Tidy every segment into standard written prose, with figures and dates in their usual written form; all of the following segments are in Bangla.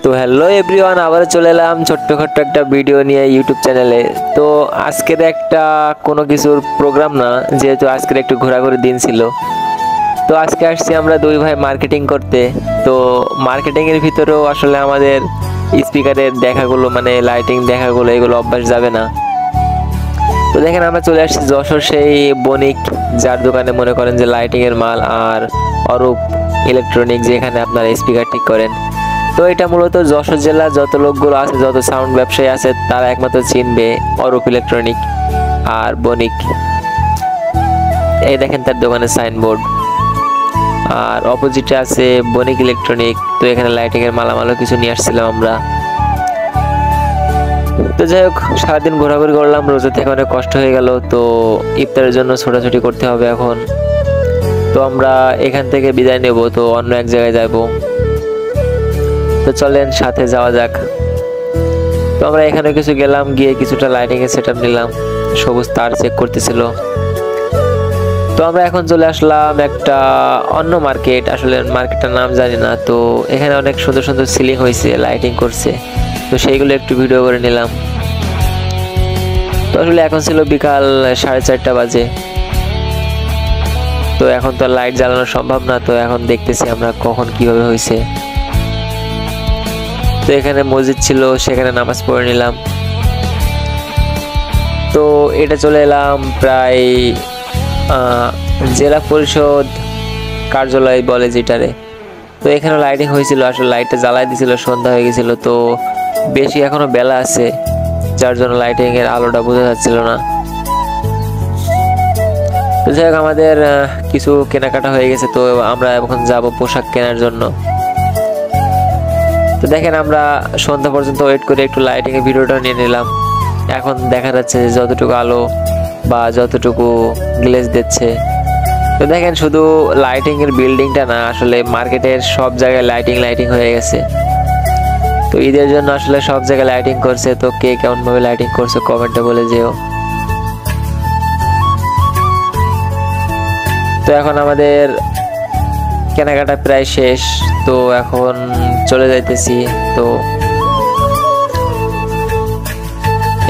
তো হ্যালো এভরিওয়ান, আবার চলে এলাম ছোট্ট একটা ভিডিও নিয়ে ইউটিউব চ্যানেলে। তো আজকের একটা কোনো কিছুর প্রোগ্রাম না, যেহেতু আজকের একটু ঘোরাঘুরির দিন ছিল। তো আজকে আসছি আমরা দুই ভাই মার্কেটিং করতে। তো মার্কেটিংয়ের ভিতরেও আসলে আমাদের স্পিকারের দেখাগুলো, মানে লাইটিং দেখাগুলো, এগুলো অভ্যাস যাবে না। তো দেখেন আমরা চলে আসছি যশোর সেই বণিক, যার দোকানে মনে করেন যে লাইটিংয়ের মাল, আর অরূপ ইলেকট্রনিক, যেখানে আপনারা স্পিকার ঠিক করেন। তো এটা মূলত যশোর জেলার যত লোকগুলো আছে, যত সাউন্ড ব্যবসায়ী আছে, তারা একমাত্র চিনবে অরূপ ইলেকট্রনিক আর বণিক। এই দেখেন তার দোকানের সাইনবোর্ড, আর অপোজিটে আছে বণিক ইলেকট্রনিক। তো এখানে লাইটিংয়ের মালামালও কিছু নিয়ে আসছিলাম আমরা। তো যাই হোক, সারাদিন ঘোরাঘুরি করলাম, রোজা থেকে অনেক কষ্ট হয়ে গেল। তো ইফতারের জন্য ছোটাছুটি করতে হবে এখন। তো আমরা এখান থেকে বিদায় নেব, তো অন্য এক জায়গায় যাব। তো চলেন সাথে যাওয়া যাক। তো আমরা এখানে কিছু গেলাম, গিয়ে কিছুটা লাইটিং এর সেটআপ নিলাম। সবুজ তার চেক করতেছিল। তো আমরা এখন চলে আসলাম একটা অন্য মার্কেট, আসলে মার্কেটটার নাম জানি না। তো এখানে অনেক সুন্দর সুন্দর সিলিং হয়েছে, লাইটিং করছে। তো সেইগুলো একটু ভিডিও করে নিলাম। তো আসলে এখন ছিল বিকাল 4:30 বাজে। তো এখন তো লাইট জ্বালানো সম্ভব না। তো এখন দেখতেছি আমরা কখন কিভাবে হয়েছে। তো এখানে মসজিদ ছিল, সেখানে নামাজ পড়ে নিলাম। তো এটা চলে এলাম প্রায় জেলা পরিষদ কার্যালয় বলে যেটারে। তো এখানে লাইটিং হয়েছিল, আসলে লাইটটা জ্বালাই দিয়েছিল, সন্ধ্যা হয়ে গেছিল। তো বেশি এখনো বেলা আছে, যার জন্য লাইটিং এর আলোটা বোঝা যাচ্ছিল না। তো যাই হোক, আমাদের কিছু কেনাকাটা হয়ে গেছে। তো আমরা এখন যাব পোশাক কেনার জন্য। তো দেখেন আমরা সন্ধ্যা পর্যন্ত ওয়েট করে একটু লাইটিং এর ভিডিওটা নিয়ে নিলাম। এখন দেখা যাচ্ছে যে যতটুকু আলো বা যতটুকু গ্লেজ দিচ্ছে। তো দেখেন শুধু লাইটিং এর বিল্ডিংটা না, আসলে মার্কেটের সব জায়গায় লাইটিং হয়ে গেছে। তো ঈদের জন্য আসলে সব জায়গায় লাইটিং করছে। তো কে কেমন ভাবে লাইটিং করছে কমেন্টে বলে যেও। তো এখন আমাদের কেনাকাটা প্রায় শেষ। তো এখন চলে যাইতেছি। তো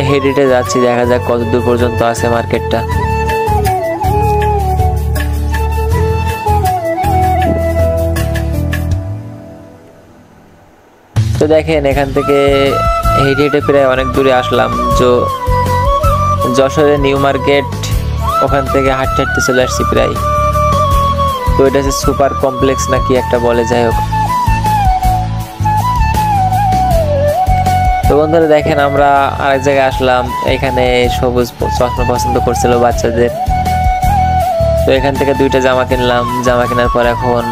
হেঁটে যাচ্ছি, দেখা যাক কত দূর পর্যন্ত আছে মার্কেটটা। তো দেখেন এখান থেকে হেঁটে প্রায় অনেক দূরে আসলাম। যশোরের নিউ মার্কেট, ওখান থেকে হাঁটতে চলে আসছি প্রায়। তো এটা হচ্ছে সুপার কমপ্লেক্স নাকি একটা বলে, যাই হোক। তো বন্ধুরা দেখেন আমরা আরেক জায়গায় আসলাম। এখানে সবুজ চশমা পছন্দ করছিল বাচ্চাদের। তো এখান থেকে দুইটা জামা কিনলাম। জামা কেনার পর এখন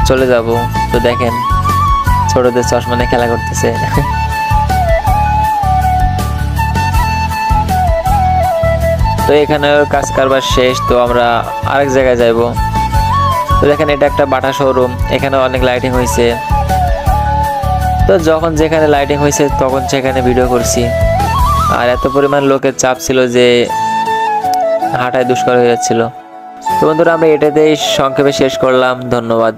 চলে যাব। তো দেখেন ছোটদের চশমা নিয়ে খেলা করতেছে। তো এখানে কাজ কারবার শেষ। তো আমরা আরেক জায়গায় যাইব। তো দেখেন এটা একটা বাটা শোরুম, এখানে অনেক লাইটিং হয়েছে। তো যখন যেখানে লাইটিং হয়েছে তখন সেখানে ভিডিও করছি। আর এত পরিমাণ লোকের চাপ ছিল যে হাঁটায় দুষ্কর হয়ে যাচ্ছিল। তো বন্ধুরা আমরা এটাতেই সংক্ষেপে শেষ করলাম। ধন্যবাদ।